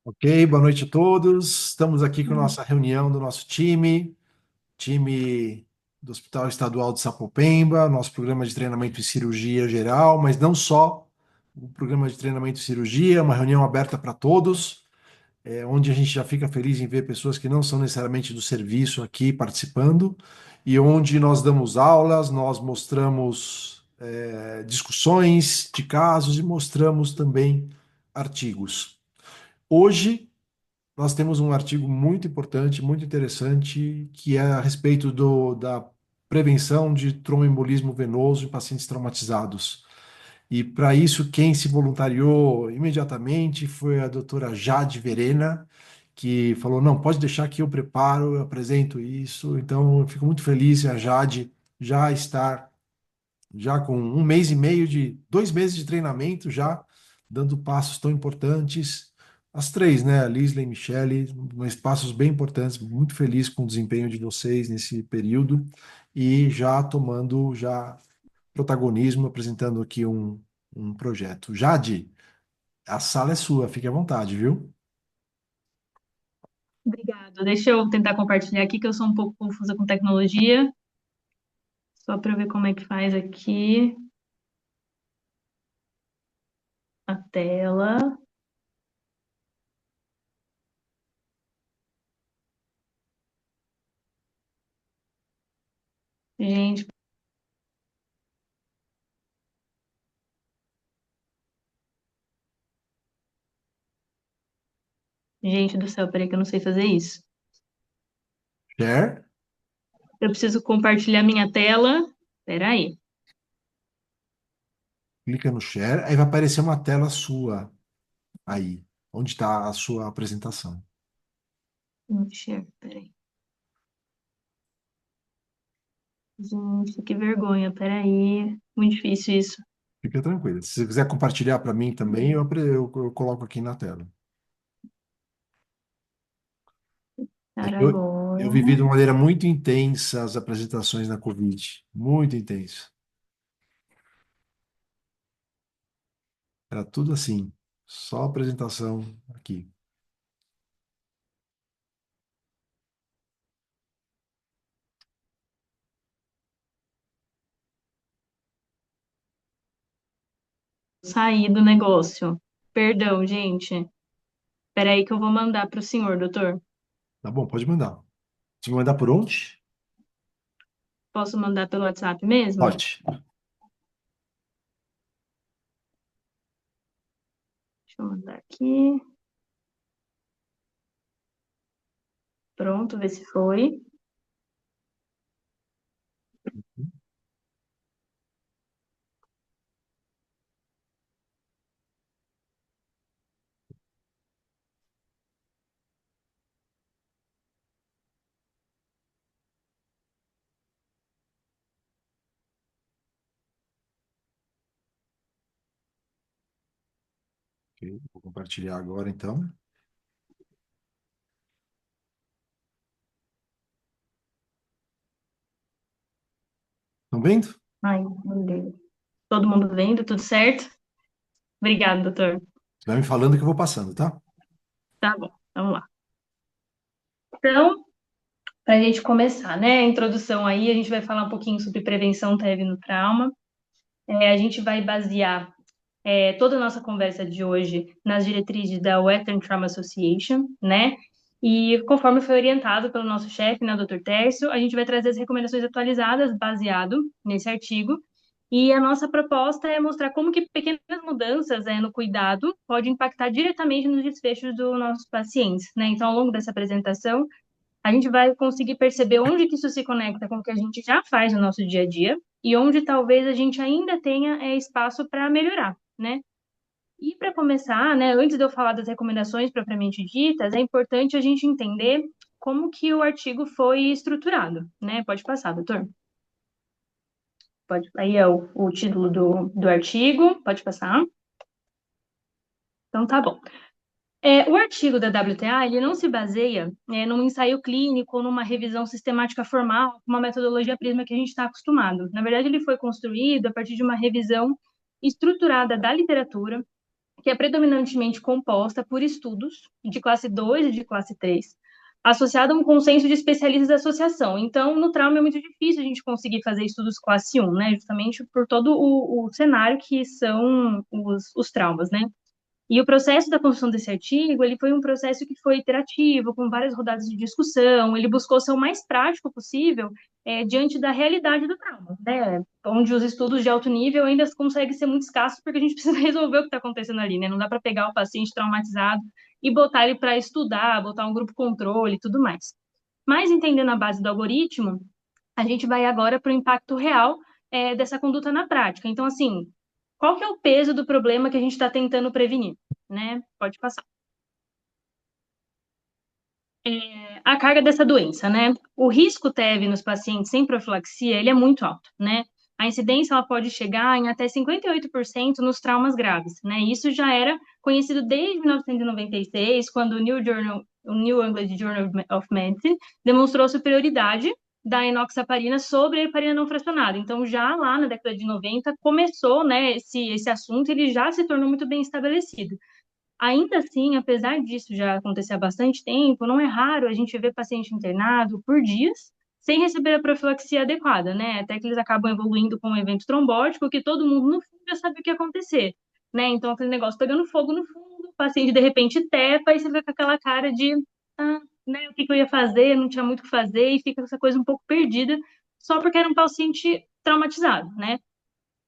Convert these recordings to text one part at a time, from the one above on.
Ok, boa noite a todos. Estamos aqui com a nossa reunião do nosso time do Hospital Estadual de Sapopemba, nosso programa de treinamento em cirurgia geral, mas não só o programa de treinamento em cirurgia, uma reunião aberta para todos, onde a gente já fica feliz em ver pessoas que não são necessariamente do serviço aqui participando, e onde nós damos aulas, nós mostramos discussões de casos e mostramos também artigos. Hoje, nós temos um artigo muito importante, muito interessante, que é a respeito da prevenção de tromboembolismo venoso em pacientes traumatizados. E para isso, quem se voluntariou imediatamente foi a doutora Jade Verena, que falou: não, pode deixar que eu preparo, eu apresento isso. Então, eu fico muito feliz em a Jade já estar já com um mês e meio de 2 meses de treinamento, já dando passos tão importantes. As três, né? A Lisley e Michele, mas passos bem importantes. Muito feliz com o desempenho de vocês nesse período e já tomando já protagonismo, apresentando aqui um projeto. Jade, a sala é sua, fique à vontade, viu? Obrigada. Deixa eu tentar compartilhar aqui, que eu sou um pouco confusa com tecnologia. Só para eu ver como é que faz aqui a tela. Gente, gente do céu, peraí que eu não sei fazer isso. Share, Eu preciso compartilhar minha tela. Peraí. clica no share, aí vai aparecer uma tela sua aí, onde está a sua apresentação. Share, peraí. Gente, que vergonha, peraí. Muito difícil isso. Fica tranquilo. Se você quiser compartilhar para mim também, eu coloco aqui na tela. É Para que eu agora. vivi de uma maneira muito intensa as apresentações na Covid. Muito intensa. Era tudo assim. Só apresentação aqui. Sair do negócio. Perdão, gente. Peraí que eu vou mandar para o senhor, doutor. Tá bom, pode mandar. Você vai mandar por onde? Posso mandar pelo WhatsApp mesmo? Pode. Deixa eu mandar aqui. Pronto, ver se foi. Ok, vou compartilhar agora então. Estão vendo? Ai, meu Deus. Todo mundo vendo, tudo certo? Obrigada, doutor. Você vai me falando que eu vou passando, tá? Tá bom, vamos lá. Então, para a gente começar, né? A introdução aí, a gente vai falar um pouquinho sobre prevenção TEV no trauma. A gente vai basear toda a nossa conversa de hoje nas diretrizes da Western Trauma Association, né? E conforme foi orientado pelo nosso chefe, né, Dr. Tércio, a gente vai trazer as recomendações atualizadas baseado nesse artigo. E a nossa proposta é mostrar como que pequenas mudanças no cuidado podem impactar diretamente nos desfechos dos nossos pacientes, né? Então, ao longo dessa apresentação, a gente vai conseguir perceber onde que isso se conecta com o que a gente já faz no nosso dia a dia e onde talvez a gente ainda tenha espaço para melhorar, né? E para começar, né, antes de eu falar das recomendações propriamente ditas, é importante a gente entender como que o artigo foi estruturado, né? Pode passar, doutor. Pode, aí é o título do artigo, pode passar. Então tá bom. O artigo da WTA, ele não se baseia num ensaio clínico ou numa revisão sistemática formal, uma metodologia prisma que a gente está acostumado. Na verdade, ele foi construído a partir de uma revisão estruturada da literatura, que é predominantemente composta por estudos de classe 2 e de classe 3, associada a um consenso de especialistas da associação. Então, no trauma é muito difícil a gente conseguir fazer estudos classe 1, né? Justamente por todo o cenário que são os traumas, né? E o processo da construção desse artigo, ele foi um processo que foi iterativo, com várias rodadas de discussão, ele buscou ser o mais prático possível diante da realidade do trauma, né? Onde os estudos de alto nível ainda conseguem ser muito escassos, porque a gente precisa resolver o que está acontecendo ali, né? Não dá para pegar o paciente traumatizado e botar ele para estudar, botar um grupo controle e tudo mais. Mas entendendo a base do algoritmo, a gente vai agora para o impacto real dessa conduta na prática. Então, assim, qual que é o peso do problema que a gente está tentando prevenir, né? Pode passar. A carga dessa doença, né? O risco TEV nos pacientes sem profilaxia, ele é muito alto, né? A incidência ela pode chegar em até 58% nos traumas graves, né? Isso já era conhecido desde 1996, quando o New England Journal of Medicine demonstrou a superioridade da enoxaparina sobre a heparina não fracionada. Então, já lá na década de 90 começou, né, esse assunto, ele já se tornou muito bem estabelecido. Ainda assim, apesar disso já acontecer há bastante tempo, não é raro a gente ver paciente internado por dias sem receber a profilaxia adequada, né? Até que eles acabam evoluindo com um evento trombótico que todo mundo no fundo já sabe o que ia acontecer, né? Então aquele negócio pegando fogo no fundo, o paciente de repente tepa e você fica com aquela cara de, né, o que que eu ia fazer, não tinha muito o que fazer e fica essa coisa um pouco perdida só porque era um paciente traumatizado, né?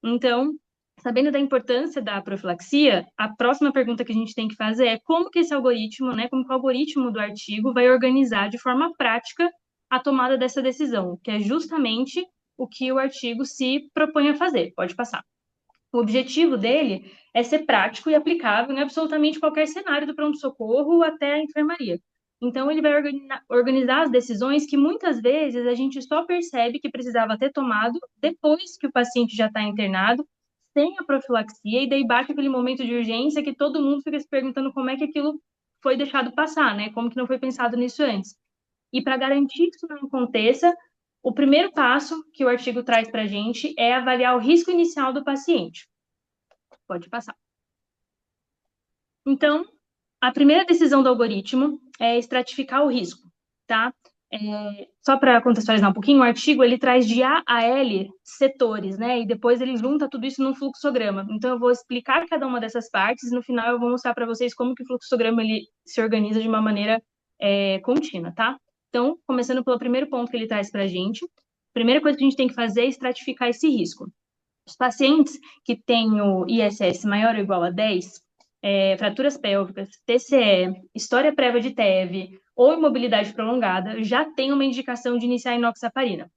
Então, sabendo da importância da profilaxia, a próxima pergunta que a gente tem que fazer é como que esse algoritmo, né, como que o algoritmo do artigo vai organizar de forma prática a tomada dessa decisão, que é justamente o que o artigo se propõe a fazer. Pode passar. O objetivo dele é ser prático e aplicável em absolutamente qualquer cenário do pronto-socorro até a enfermaria. Então, ele vai organizar as decisões que muitas vezes a gente só percebe que precisava ter tomado depois que o paciente já está internado, sem a profilaxia, e daí bate aquele momento de urgência que todo mundo fica se perguntando como é que aquilo foi deixado passar, né? Como que não foi pensado nisso antes. E para garantir que isso não aconteça, o primeiro passo que o artigo traz para a gente é avaliar o risco inicial do paciente. Pode passar. Então, a primeira decisão do algoritmo é estratificar o risco, tá? Só para contextualizar um pouquinho, o artigo ele traz de A a L setores, né? E depois ele junta tudo isso num fluxograma. Então eu vou explicar cada uma dessas partes e no final eu vou mostrar para vocês como que o fluxograma ele se organiza de uma maneira contínua, tá? Então, começando pelo primeiro ponto que ele traz para a gente, a primeira coisa que a gente tem que fazer é estratificar esse risco. Os pacientes que têm o ISS maior ou igual a 10, fraturas pélvicas, TCE, história prévia de TEV ou imobilidade prolongada, já têm uma indicação de iniciar inoxaparina.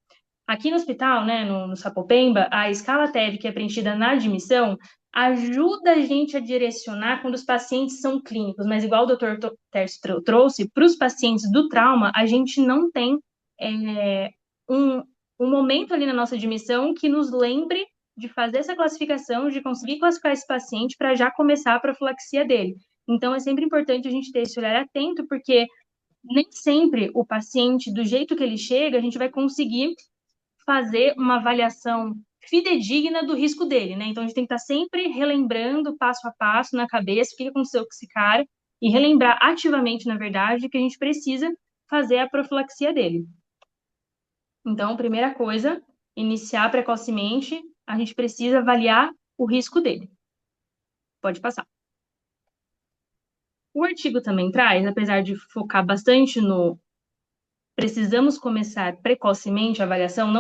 Aqui no hospital, né, no Sapopemba, a escala TEV que é preenchida na admissão ajuda a gente a direcionar quando os pacientes são clínicos, mas igual o doutor Tércio trouxe, para os pacientes do trauma, a gente não tem um, um momento ali na nossa admissão que nos lembre de fazer essa classificação, de conseguir classificar esse paciente para já começar a profilaxia dele. Então, é sempre importante a gente ter esse olhar atento, porque nem sempre o paciente, do jeito que ele chega, a gente vai conseguir fazer uma avaliação fidedigna do risco dele, né? Então, a gente tem que estar sempre relembrando passo a passo na cabeça o que aconteceu com esse cara e relembrar ativamente, na verdade, que a gente precisa fazer a profilaxia dele. Então, primeira coisa, iniciar precocemente, a gente precisa avaliar o risco dele. Pode passar. O artigo também traz, apesar de focar bastante no precisamos começar precocemente a avaliação,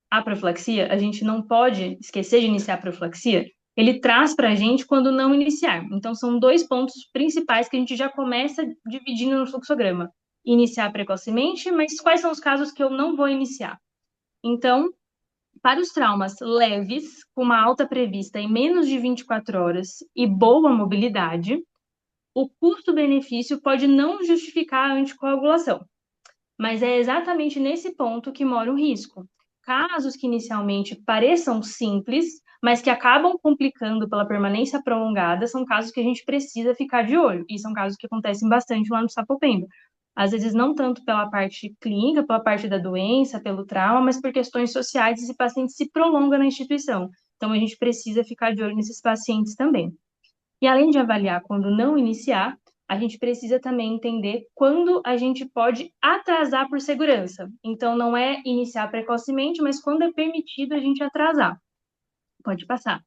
a profilaxia, a gente não pode esquecer de iniciar a profilaxia, ele traz para a gente quando não iniciar. Então, são dois pontos principais que a gente já começa dividindo no fluxograma. Iniciar precocemente, mas quais são os casos que eu não vou iniciar? Então, para os traumas leves, com uma alta prevista em menos de 24 horas e boa mobilidade, o custo-benefício pode não justificar a anticoagulação. Mas é exatamente nesse ponto que mora o risco. Casos que inicialmente pareçam simples, mas que acabam complicando pela permanência prolongada, são casos que a gente precisa ficar de olho. E são casos que acontecem bastante lá no Sapopemba. Às vezes não tanto pela parte clínica, pela parte da doença, pelo trauma, mas por questões sociais, esse paciente se prolonga na instituição. Então, a gente precisa ficar de olho nesses pacientes também. E além de avaliar quando não iniciar, a gente precisa também entender quando a gente pode atrasar por segurança. Então, não é iniciar precocemente, mas quando é permitido a gente atrasar. Pode passar.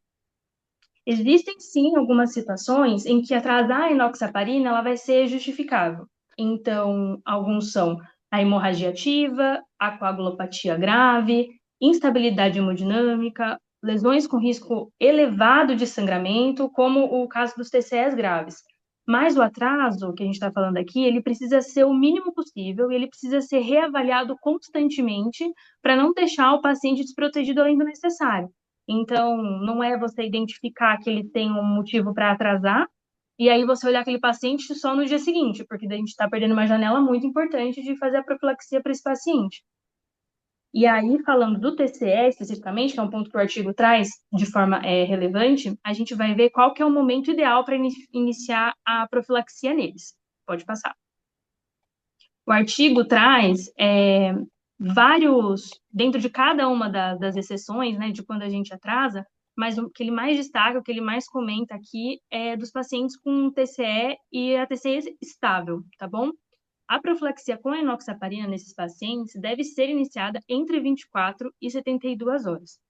Existem sim algumas situações em que atrasar a enoxaparina ela vai ser justificável. Então, alguns são a hemorragia ativa, a coagulopatia grave, instabilidade hemodinâmica, lesões com risco elevado de sangramento, como o caso dos TCEs graves. Mas o atraso que a gente está falando aqui, ele precisa ser o mínimo possível e ele precisa ser reavaliado constantemente para não deixar o paciente desprotegido além do necessário. Então, não é você identificar que ele tem um motivo para atrasar e aí você olhar aquele paciente só no dia seguinte, porque daí a gente está perdendo uma janela muito importante de fazer a profilaxia para esse paciente. E aí, falando do TCE especificamente, que é um ponto que o artigo traz de forma relevante, a gente vai ver qual que é o momento ideal para iniciar a profilaxia neles. Pode passar. O artigo traz vários, dentro de cada uma das exceções, né, de quando a gente atrasa, mas o que ele mais destaca, o que ele mais comenta aqui é dos pacientes com TCE e a TCE estável, tá bom? A profilaxia com enoxaparina nesses pacientes deve ser iniciada entre 24 e 72 horas.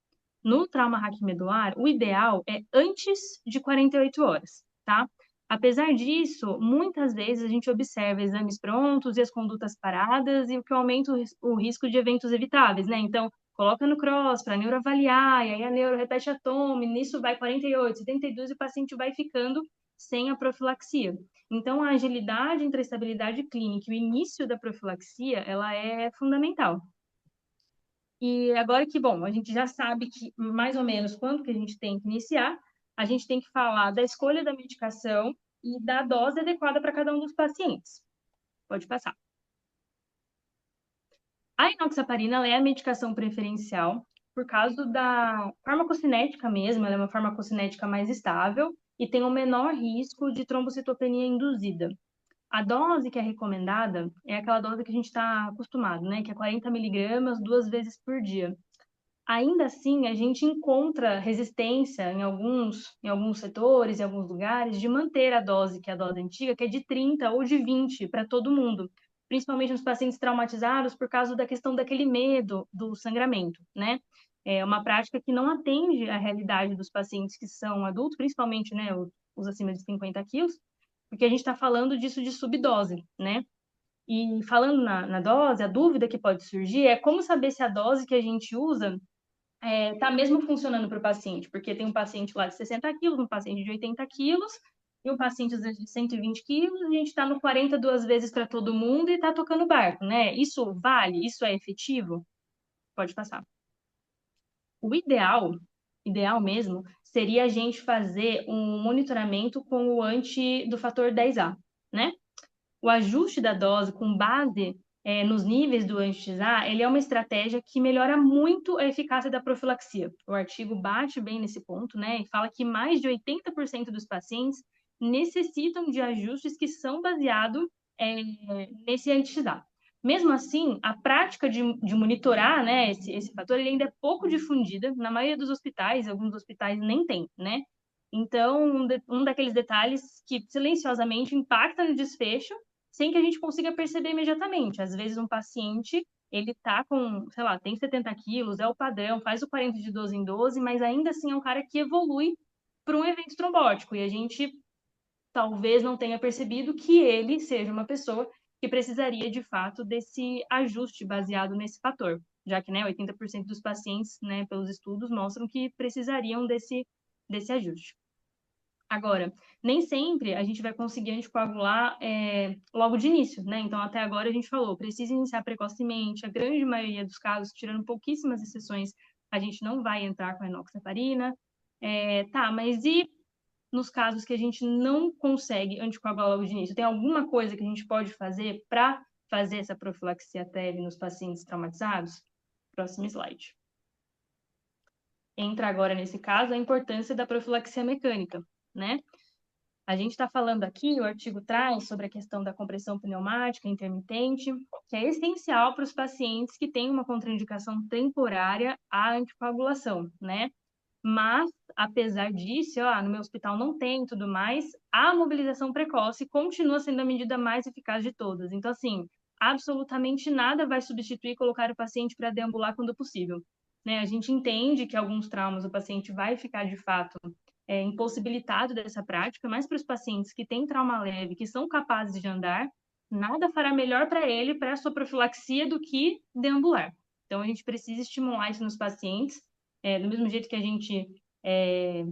No trauma raquimedular, o ideal é antes de 48 horas, tá? Apesar disso, muitas vezes a gente observa exames prontos e as condutas paradas e o que aumenta o risco de eventos evitáveis, né? Então, coloca no cross para a neuro avaliar, e aí a neuro repete a tome, nisso vai 48, 72 e o paciente vai ficando sem a profilaxia. Então, a agilidade entre a estabilidade clínica e o início da profilaxia, ela é fundamental. E agora que, bom, a gente já sabe que mais ou menos quando que a gente tem que iniciar, a gente tem que falar da escolha da medicação e da dose adequada para cada um dos pacientes. Pode passar. A enoxaparina ela é a medicação preferencial por causa da farmacocinética mesmo, ela é uma farmacocinética mais estável e tem um menor risco de trombocitopenia induzida. A dose que é recomendada é aquela dose que a gente está acostumado, né? Que é 40 miligramas 2 vezes por dia. Ainda assim, a gente encontra resistência em alguns setores, em alguns lugares, de manter a dose, que é a dose antiga, que é de 30 ou de 20 para todo mundo, principalmente nos pacientes traumatizados por causa da questão daquele medo do sangramento, né? É uma prática que não atende à realidade dos pacientes que são adultos, principalmente, né, os acima de 50 quilos, porque a gente está falando disso de subdose, né? E falando na dose, a dúvida que pode surgir é como saber se a dose que a gente usa tá mesmo funcionando para o paciente, porque tem um paciente lá de 60 quilos, um paciente de 80 quilos e um paciente de 120 quilos, a gente está no 42 vezes para todo mundo e está tocando barco, né? Isso vale? Isso é efetivo? Pode passar. O ideal mesmo, seria a gente fazer um monitoramento com o anti do fator 10A, né? O ajuste da dose com base nos níveis do anti-XA, ele é uma estratégia que melhora muito a eficácia da profilaxia. O artigo bate bem nesse ponto, né, e fala que mais de 80% dos pacientes necessitam de ajustes que são baseados nesse anti-XA. Mesmo assim, a prática de monitorar, né, esse fator, ele ainda é pouco difundida. Na maioria dos hospitais, alguns hospitais nem tem, né? Então, um daqueles detalhes que silenciosamente impacta no desfecho sem que a gente consiga perceber imediatamente. Às vezes, um paciente, ele tá com, sei lá, tem 70 quilos, é o padrão, faz o 40 de 12 em 12, mas ainda assim é um cara que evolui para um evento trombótico. E a gente talvez não tenha percebido que ele seja uma pessoa que precisaria, de fato, desse ajuste baseado nesse fator, já que, né, 80% dos pacientes, né, pelos estudos, mostram que precisariam desse ajuste. Agora, nem sempre a gente vai conseguir anticoagular logo de início, né? Então, até agora a gente falou, precisa iniciar precocemente. A grande maioria dos casos, tirando pouquíssimas exceções, a gente não vai entrar com a enoxaparina. Tá, mas e nos casos que a gente não consegue anticoagular logo de início? Tem alguma coisa que a gente pode fazer para fazer essa profilaxia TEV nos pacientes traumatizados? Próximo slide. Entra agora, nesse caso, a importância da profilaxia mecânica, né? A gente está falando aqui, o artigo traz sobre a questão da compressão pneumática intermitente, que é essencial para os pacientes que têm uma contraindicação temporária à anticoagulação, né? Mas, apesar disso, no meu hospital não tem e tudo mais, a mobilização precoce continua sendo a medida mais eficaz de todas. Então, assim, absolutamente nada vai substituir colocar o paciente para deambular quando possível. Né? A gente entende que alguns traumas o paciente vai ficar, de fato, impossibilitado dessa prática, mas para os pacientes que têm trauma leve, que são capazes de andar, nada fará melhor para ele, para a sua profilaxia, do que deambular. Então, a gente precisa estimular isso nos pacientes, do mesmo jeito que a gente é,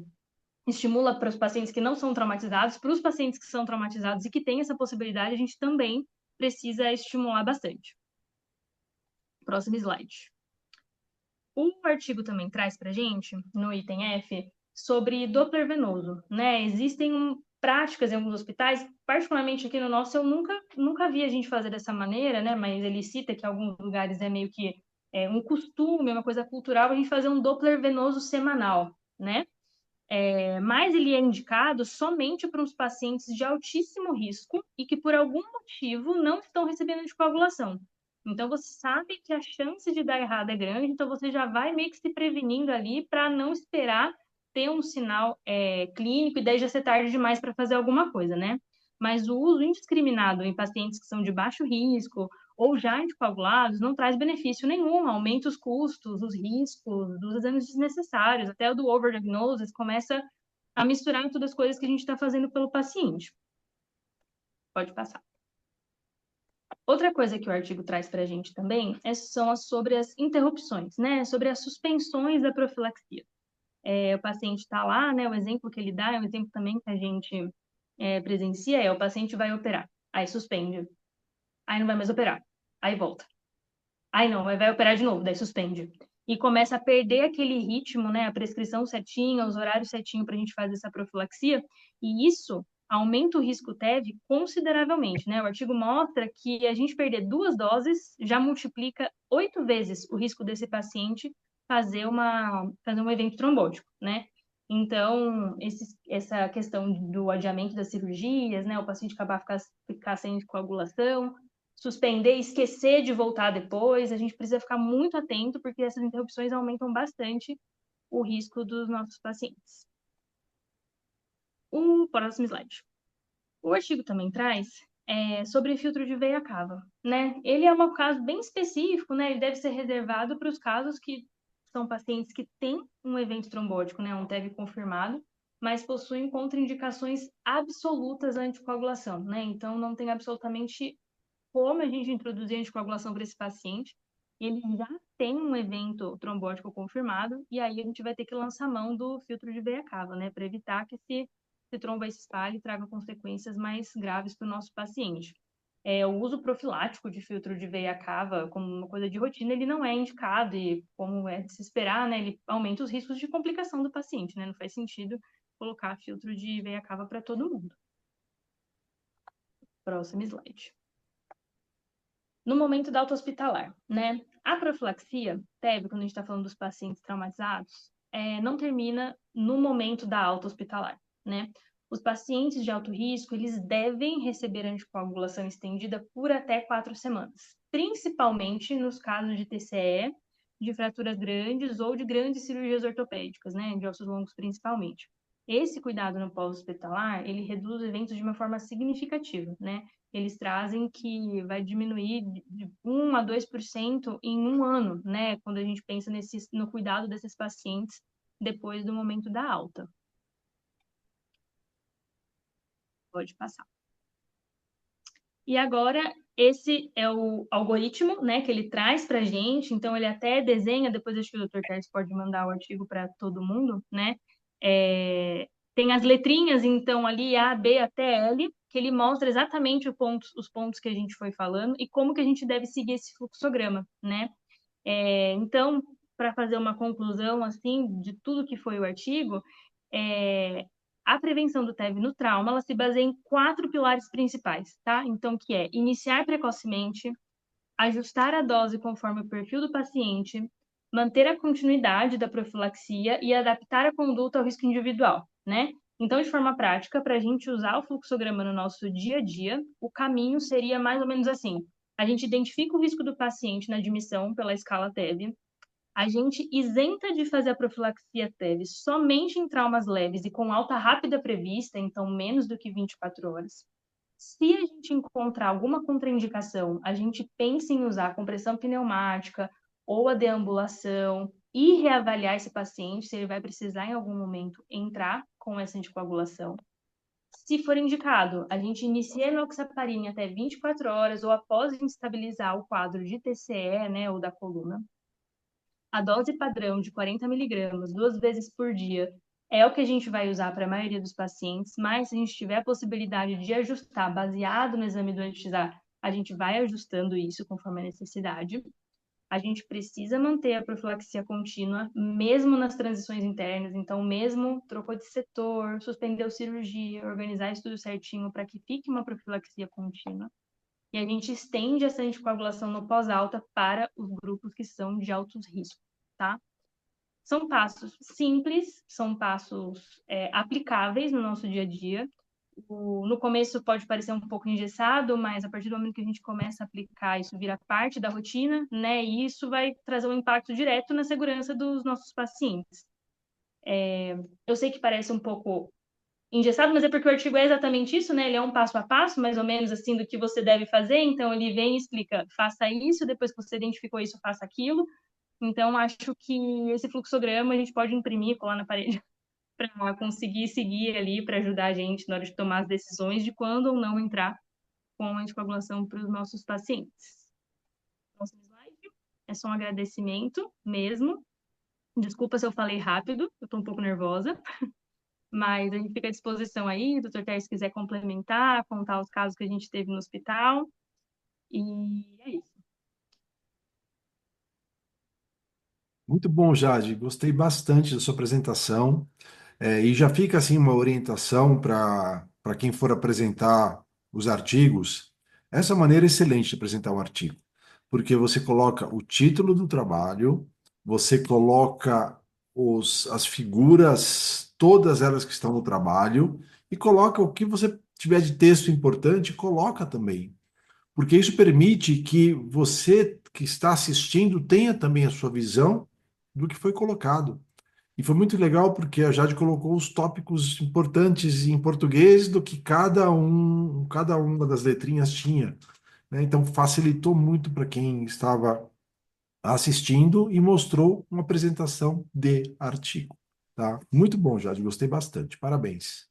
estimula para os pacientes que não são traumatizados, para os pacientes que são traumatizados e que têm essa possibilidade, a gente também precisa estimular bastante. Próximo slide. O artigo também traz para a gente, no item F, sobre Doppler venoso, né? Existem práticas em alguns hospitais, particularmente aqui no nosso, eu nunca vi a gente fazer dessa maneira, né? Mas ele cita que em alguns lugares é meio que um costume, uma coisa cultural, a gente fazer um Doppler venoso semanal, né? Mas ele é indicado somente para os pacientes de altíssimo risco e que, por algum motivo, não estão recebendo anticoagulação. Então, você sabe que a chance de dar errado é grande, então você já vai meio que se prevenindo ali para não esperar ter um sinal clínico e daí já ser tarde demais para fazer alguma coisa, né? Mas o uso indiscriminado em pacientes que são de baixo risco ou já anticoagulados não traz benefício nenhum, aumenta os custos, os riscos dos exames desnecessários, até o do overdiagnosis começa a misturar todas as coisas que a gente está fazendo pelo paciente. Pode passar. Outra coisa que o artigo traz para a gente também são sobre as interrupções, né? Sobre as suspensões da profilaxia. O paciente está lá, né? O exemplo que ele dá é um exemplo também que a gente presencia, o paciente vai operar, aí suspende, aí não vai mais operar, aí volta. Aí não, vai operar de novo, daí suspende. E começa a perder aquele ritmo, né? A prescrição certinha, os horários certinhos para a gente fazer essa profilaxia. E isso aumenta o risco TEV consideravelmente, né? O artigo mostra que a gente perder 2 doses já multiplica 8 vezes o risco desse paciente fazer um evento trombótico, né? Então, essa questão do adiamento das cirurgias, né? O paciente acabar ficar sem coagulação, suspender, esquecer de voltar depois. A gente precisa ficar muito atento, porque essas interrupções aumentam bastante o risco dos nossos pacientes. O próximo slide. O artigo também traz sobre filtro de veia cava, né? Ele é um caso bem específico, né? Ele deve ser reservado para os casos que são pacientes que têm um evento trombótico, né? Um TEV confirmado, mas possuem contraindicações absolutas à anticoagulação, né? Então, não tem absolutamente como a gente introduzir anticoagulação para esse paciente. Ele já tem um evento trombótico confirmado, e aí a gente vai ter que lançar mão do filtro de veia cava, né, para evitar que esse trombo se espalhe e traga consequências mais graves para o nosso paciente. O uso profilático de filtro de veia cava como uma coisa de rotina, ele não é indicado, e como é de se esperar, né, ele aumenta os riscos de complicação do paciente, né, não faz sentido colocar filtro de veia cava para todo mundo. Próximo slide. No momento da alta hospitalar, né? A profilaxia, TEV, quando a gente está falando dos pacientes traumatizados, não termina no momento da alta hospitalar, né? Os pacientes de alto risco, eles devem receber anticoagulação estendida por até 4 semanas, principalmente nos casos de TCE, de fraturas grandes ou de grandes cirurgias ortopédicas, né? De ossos longos principalmente. Esse cuidado no pós-hospitalar, ele reduz eventos de uma forma significativa, né? Eles trazem que vai diminuir de 1 a 2% em um ano, né? Quando a gente pensa no cuidado desses pacientes depois do momento da alta. Pode passar. E agora, esse é o algoritmo, né, que ele traz para a gente. Então, ele até desenha, depois acho que o Dr. Terce pode mandar o artigo para todo mundo, né? Tem as letrinhas, então, ali, A, B até L, que ele mostra exatamente os pontos que a gente foi falando e como que a gente deve seguir esse fluxograma, né? Então, para fazer uma conclusão, assim, de tudo que foi o artigo, a prevenção do TEV no trauma, ela se baseia em 4 pilares principais, tá? Então, que é iniciar precocemente, ajustar a dose conforme o perfil do paciente, manter a continuidade da profilaxia e adaptar a conduta ao risco individual, né? Então, de forma prática, para a gente usar o fluxograma no nosso dia a dia, o caminho seria mais ou menos assim. A gente identifica o risco do paciente na admissão pela escala TEV, A gente isenta de fazer a profilaxia TEV somente em traumas leves e com alta rápida prevista, então menos do que 24 horas. Se a gente encontrar alguma contraindicação, a gente pensa em usar compressão pneumática ou a deambulação e reavaliar esse paciente se ele vai precisar em algum momento entrar com essa anticoagulação. Se for indicado, a gente inicia a enoxaparina até 24 horas ou após estabilizar o quadro de TCE, né, ou da coluna. A dose padrão de 40 miligramas, 2 vezes por dia, é o que a gente vai usar para a maioria dos pacientes, mas se a gente tiver a possibilidade de ajustar baseado no exame do anti-TISAR, a gente vai ajustando isso conforme a necessidade. A gente precisa manter a profilaxia contínua, mesmo nas transições internas. Então, mesmo trocou de setor, suspendeu cirurgia, organizar isso tudo certinho para que fique uma profilaxia contínua. E a gente estende essa anticoagulação no pós-alta para os grupos que são de altos riscos, tá? São passos simples, são passos aplicáveis no nosso dia a dia. No começo pode parecer um pouco engessado, mas a partir do momento que a gente começa a aplicar, isso vira parte da rotina, né? E isso vai trazer um impacto direto na segurança dos nossos pacientes. Eu sei que parece um pouco engessado, mas é porque o artigo é exatamente isso, né? Ele é um passo a passo, mais ou menos assim, do que você deve fazer. Então, ele vem e explica, faça isso, depois que você identificou isso, faça aquilo. Então, acho que esse fluxograma a gente pode imprimir, colar na parede para conseguir seguir ali, para ajudar a gente na hora de tomar as decisões de quando ou não entrar com a anticoagulação para os nossos pacientes. Próximo slide. É só um agradecimento mesmo. Desculpa se eu falei rápido, eu estou um pouco nervosa, mas a gente fica à disposição aí, doutor Terry, se quiser complementar, contar os casos que a gente teve no hospital. E é isso. Muito bom, Jade. Gostei bastante da sua apresentação. E já fica assim uma orientação para quem for apresentar os artigos. Essa é uma maneira excelente de apresentar um artigo, porque você coloca o título do trabalho, você coloca as figuras, todas elas que estão no trabalho, e coloca o que você tiver de texto importante, coloca também. Porque isso permite que você que está assistindo tenha também a sua visão do que foi colocado. E foi muito legal porque a Jade colocou os tópicos importantes em português do que cada uma das letrinhas tinha, né? Então facilitou muito para quem estava assistindo e mostrou uma apresentação de artigo, tá? Muito bom, Jade, gostei bastante. Parabéns.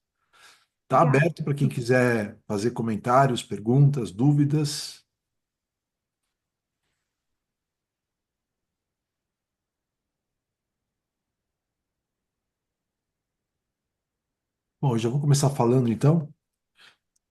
Está Obrigada. aberto para quem quiser fazer comentários, perguntas, dúvidas. Bom, eu já vou começar falando então.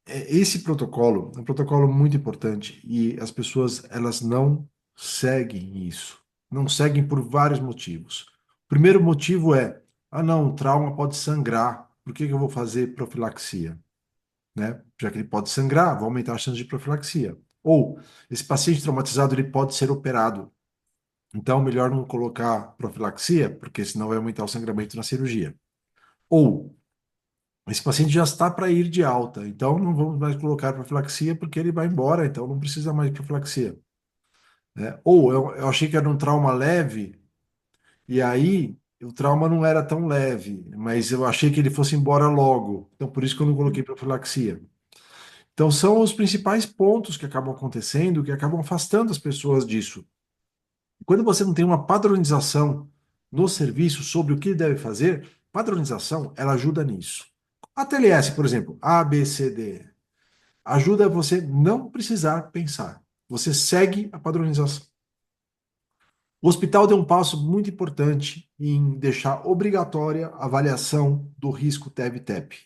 Esse protocolo é um protocolo muito importante e as pessoas elas não seguem isso. Não seguem por vários motivos. O primeiro motivo é, não, o trauma pode sangrar. Por que que eu vou fazer profilaxia? Né? Já que ele pode sangrar, vou aumentar a chance de profilaxia. Ou esse paciente traumatizado ele pode ser operado. Então, melhor não colocar profilaxia, porque senão vai aumentar o sangramento na cirurgia. Ou esse paciente já está para ir de alta, então não vamos mais colocar profilaxia porque ele vai embora, então não precisa mais de profilaxia, né? Ou eu achei que era um trauma leve, e aí o trauma não era tão leve, mas eu achei que ele fosse embora logo, então por isso que eu não coloquei profilaxia. Então são os principais pontos que acabam acontecendo, que acabam afastando as pessoas disso. Quando você não tem uma padronização no serviço sobre o que deve fazer, padronização, ela ajuda nisso. A TLS, por exemplo, A, B, C, D, ajuda você não precisar pensar. Você segue a padronização. O hospital deu um passo muito importante em deixar obrigatória a avaliação do risco TEV-TEP.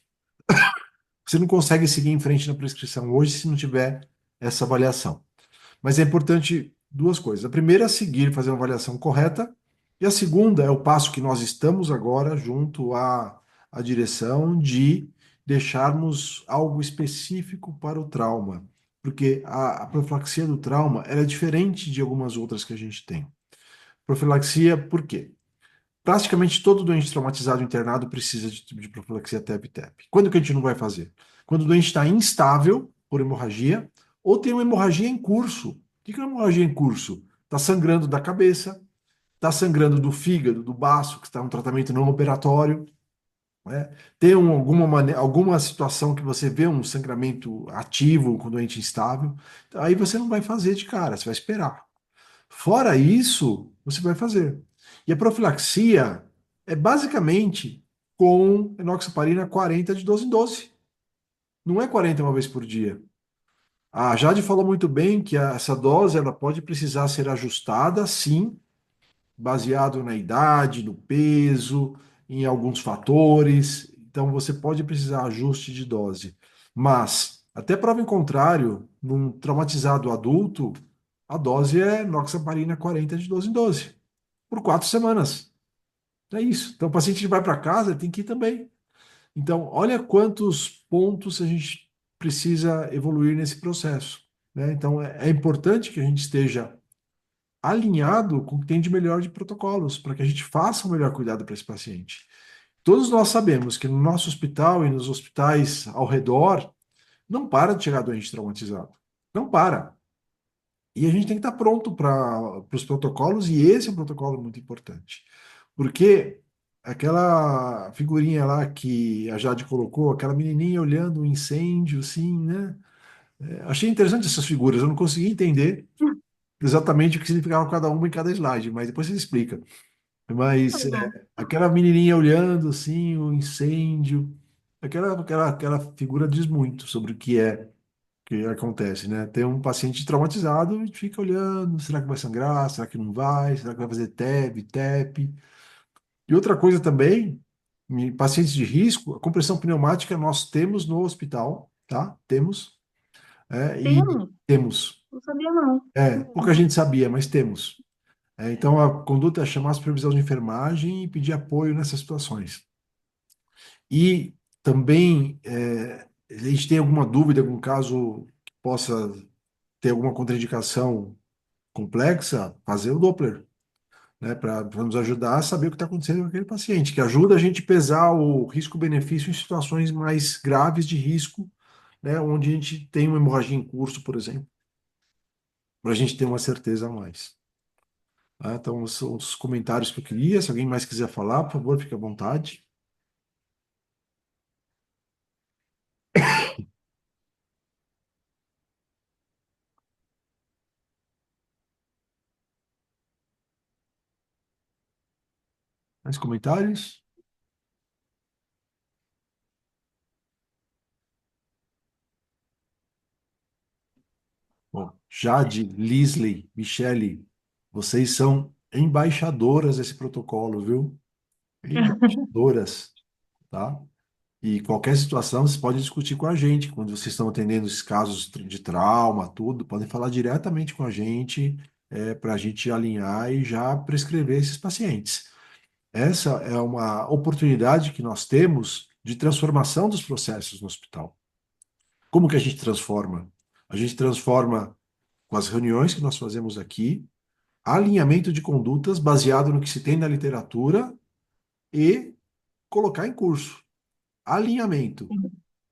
Você não consegue seguir em frente na prescrição hoje se não tiver essa avaliação. Mas é importante duas coisas. A primeira é seguir, fazer uma avaliação correta, e a segunda é o passo que nós estamos agora junto à direção de deixarmos algo específico para o trauma, porque a profilaxia do trauma ela é diferente de algumas outras que a gente tem. Profilaxia, por quê? Praticamente todo doente traumatizado internado precisa de profilaxia TEP-TEP. Quando que a gente não vai fazer? Quando o doente está instável por hemorragia ou tem uma hemorragia em curso. O que é uma hemorragia em curso? Está sangrando da cabeça, está sangrando do fígado, do baço, que está um tratamento não operatório, né? Tem alguma situação que você vê um sangramento ativo com doente instável, aí você não vai fazer de cara, você vai esperar. Fora isso, você vai fazer. E a profilaxia é basicamente com enoxaparina 40 de 12 em 12. Não é 40 uma vez por dia. A Jade falou muito bem que essa dose ela pode precisar ser ajustada, sim, baseado na idade, no peso, em alguns fatores. Então você pode precisar ajuste de dose. Mas, até prova em contrário, num traumatizado adulto, a dose é noxaparina 40 de 12 em 12, por 4 semanas. É isso. Então o paciente vai para casa, ele tem que ir também. Então, olha quantos pontos a gente precisa evoluir nesse processo, né? Então, é importante que a gente esteja alinhado com o que tem de melhor de protocolos, para que a gente faça o melhor cuidado para esse paciente. Todos nós sabemos que no nosso hospital e nos hospitais ao redor, não para de chegar doente traumatizado. Não para. E a gente tem que estar pronto para os protocolos, e esse é um protocolo muito importante. Porque aquela figurinha lá que a Jade colocou, aquela menininha olhando o incêndio, assim, né? Achei interessante essas figuras, eu não consegui entender exatamente o que significava cada uma em cada slide, mas depois você explica. Tá Mas bom. aquela menininha olhando assim o incêndio, aquela figura diz muito sobre o que acontece, né? Tem um paciente traumatizado, a gente fica olhando, será que vai sangrar? Será que não vai? Será que vai fazer TEB, TEP? E outra coisa também, em pacientes de risco, a compressão pneumática nós temos no hospital, tá? Temos, Tem? e temos. Não sabia, não. Pouca gente sabia, mas temos. Então, a conduta é chamar a supervisão de enfermagem e pedir apoio nessas situações. E também, a gente tem alguma dúvida, algum caso que possa ter alguma contraindicação complexa, fazer o Doppler, né, para nos ajudar a saber o que está acontecendo com aquele paciente, que ajuda a gente a pesar o risco-benefício em situações mais graves de risco, né, onde a gente tem uma hemorragia em curso, por exemplo, para a gente ter uma certeza a mais. Tá? Então, são os comentários que eu queria. Se alguém mais quiser falar, por favor, fique à vontade. Mais comentários? Bom, Jade, Lisley, Michele, vocês são embaixadoras desse protocolo, viu? Embaixadoras, tá? E qualquer situação, vocês podem discutir com a gente. Quando vocês estão atendendo esses casos de trauma, tudo, podem falar diretamente com a gente, para a gente alinhar e já prescrever esses pacientes. Essa é uma oportunidade que nós temos de transformação dos processos no hospital. Como que a gente transforma? A gente transforma com as reuniões que nós fazemos aqui, alinhamento de condutas baseado no que se tem na literatura e colocar em curso. Alinhamento.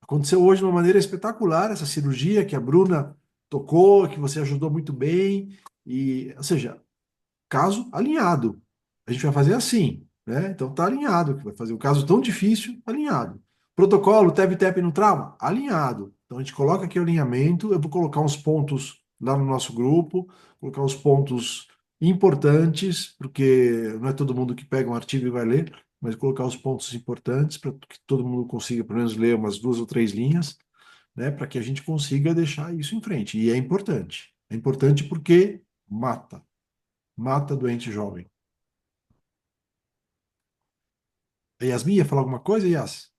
Aconteceu hoje de uma maneira espetacular essa cirurgia que a Bruna tocou, que você ajudou muito bem, e, ou seja, caso alinhado. A gente vai fazer assim, né? Então tá alinhado, que vai fazer um caso tão difícil, alinhado. Protocolo, TEP-TEP no trauma, alinhado. Então a gente coloca aqui o alinhamento, eu vou colocar uns pontos lá no nosso grupo, colocar os pontos importantes, porque não é todo mundo que pega um artigo e vai ler, mas colocar os pontos importantes para que todo mundo consiga pelo menos ler umas 2 ou 3 linhas, né, para que a gente consiga deixar isso em frente. E é importante. É importante porque mata doente jovem. A Yasmin ia falar alguma coisa, Yas?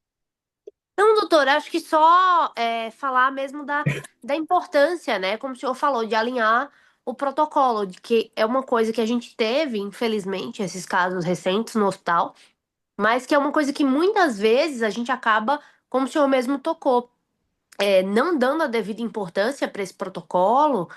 Não, doutor, acho que só falar mesmo da importância, né? Como o senhor falou, de alinhar o protocolo, de que é uma coisa que a gente teve, infelizmente, esses casos recentes no hospital, mas que é uma coisa que muitas vezes a gente acaba, como o senhor mesmo tocou, não dando a devida importância para esse protocolo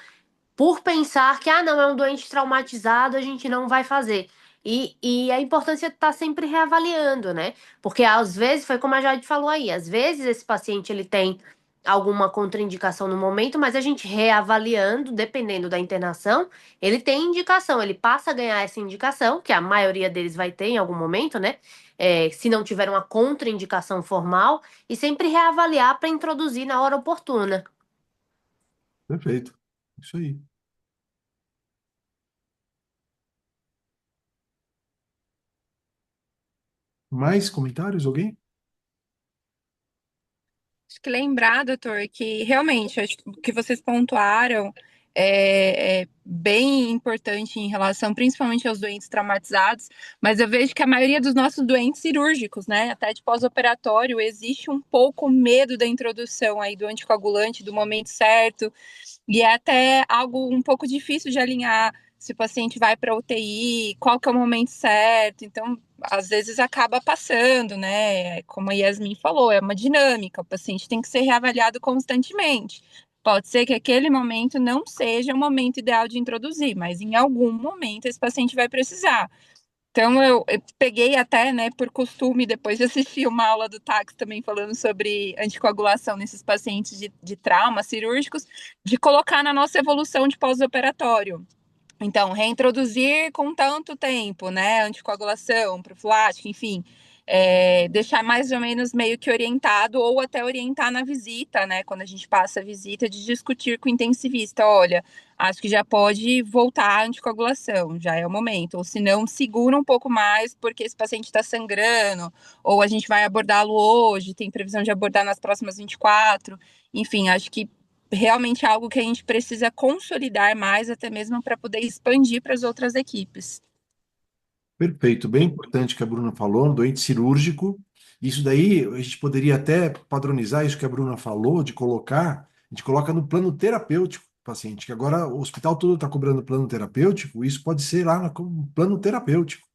por pensar que, ah, não, é um doente traumatizado, a gente não vai fazer. E a importância de estar sempre reavaliando, né? Porque às vezes, foi como a Jade falou aí, às vezes esse paciente ele tem alguma contraindicação no momento, mas a gente reavaliando, dependendo da internação, ele tem indicação, ele passa a ganhar essa indicação, que a maioria deles vai ter em algum momento, né? Se não tiver uma contraindicação formal, e sempre reavaliar para introduzir na hora oportuna. Perfeito. Isso aí. Mais comentários, alguém? Acho que lembrar, doutor, que realmente acho que o que vocês pontuaram é bem importante em relação principalmente aos doentes traumatizados, mas eu vejo que a maioria dos nossos doentes cirúrgicos, né, até de pós-operatório, existe um pouco medo da introdução aí do anticoagulante, do momento certo, e é até algo um pouco difícil de alinhar se o paciente vai para UTI, qual que é o momento certo. Então, às vezes acaba passando, né? Como a Yasmin falou, é uma dinâmica, o paciente tem que ser reavaliado constantemente. Pode ser que aquele momento não seja o momento ideal de introduzir, mas em algum momento esse paciente vai precisar. Então, eu peguei até, né, por costume, depois de assistir uma aula do TACS também falando sobre anticoagulação nesses pacientes de trauma cirúrgicos, de colocar na nossa evolução de pós-operatório. Então, reintroduzir com tanto tempo, né? Anticoagulação, profilática, enfim. Deixar mais ou menos meio que orientado ou até orientar na visita, né? Quando a gente passa a visita, de discutir com o intensivista, olha, acho que já pode voltar a anticoagulação, já é o momento. Ou se não, segura um pouco mais, porque esse paciente está sangrando, ou a gente vai abordá-lo hoje, tem previsão de abordar nas próximas 24. Enfim, acho que realmente é algo que a gente precisa consolidar mais, até mesmo para poder expandir para as outras equipes. Perfeito, bem importante que a Bruna falou, doente cirúrgico. Isso daí, a gente poderia até padronizar isso que a Bruna falou, de colocar, a gente coloca no plano terapêutico do paciente, que agora o hospital todo está cobrando plano terapêutico, isso pode ser lá no plano terapêutico,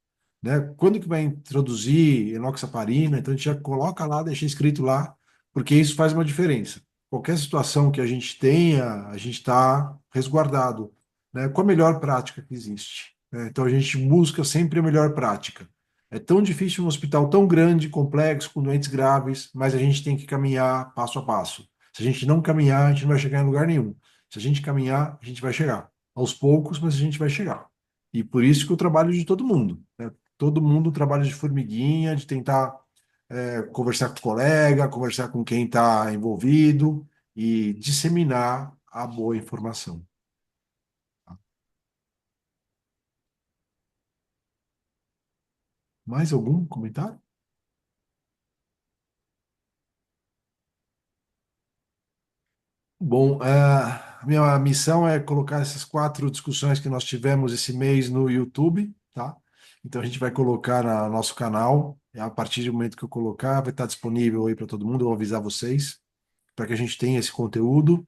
né? Quando que vai introduzir enoxaparina, então a gente já coloca lá, deixa escrito lá, porque isso faz uma diferença. Qualquer situação que a gente tenha, a gente está resguardado, né? Com a melhor prática que existe, né? Então a gente busca sempre a melhor prática. É tão difícil um hospital tão grande, complexo, com doentes graves, mas a gente tem que caminhar passo a passo. Se a gente não caminhar, a gente não vai chegar em lugar nenhum. Se a gente caminhar, a gente vai chegar. Aos poucos, mas a gente vai chegar. E por isso que o trabalho de todo mundo, né? Todo mundo trabalha de formiguinha, de tentar conversar com o colega, conversar com quem está envolvido e disseminar a boa informação. Mais algum comentário? Bom, a minha missão é colocar essas 4 discussões que nós tivemos esse mês no YouTube, tá? Então a gente vai colocar no nosso canal. E a partir do momento que eu colocar, vai estar disponível aí para todo mundo. Eu vou avisar vocês para que a gente tenha esse conteúdo,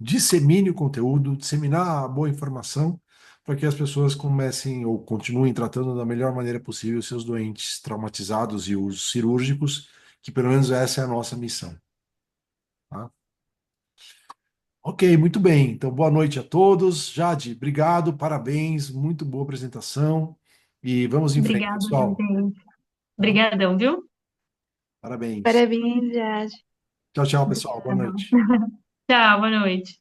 dissemine o conteúdo, disseminar a boa informação, para que as pessoas comecem ou continuem tratando da melhor maneira possível os seus doentes traumatizados e os cirúrgicos, que pelo menos essa é a nossa missão, tá? Ok, muito bem. Então, boa noite a todos. Jade, obrigado, parabéns, muito boa apresentação. E vamos em frente, Obrigada, pessoal. gente. Tá? Obrigadão, viu? Parabéns. Parabéns, Jade. Tchau, tchau, pessoal. Boa noite. Tchau, boa noite.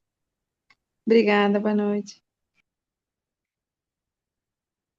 Obrigada, boa noite.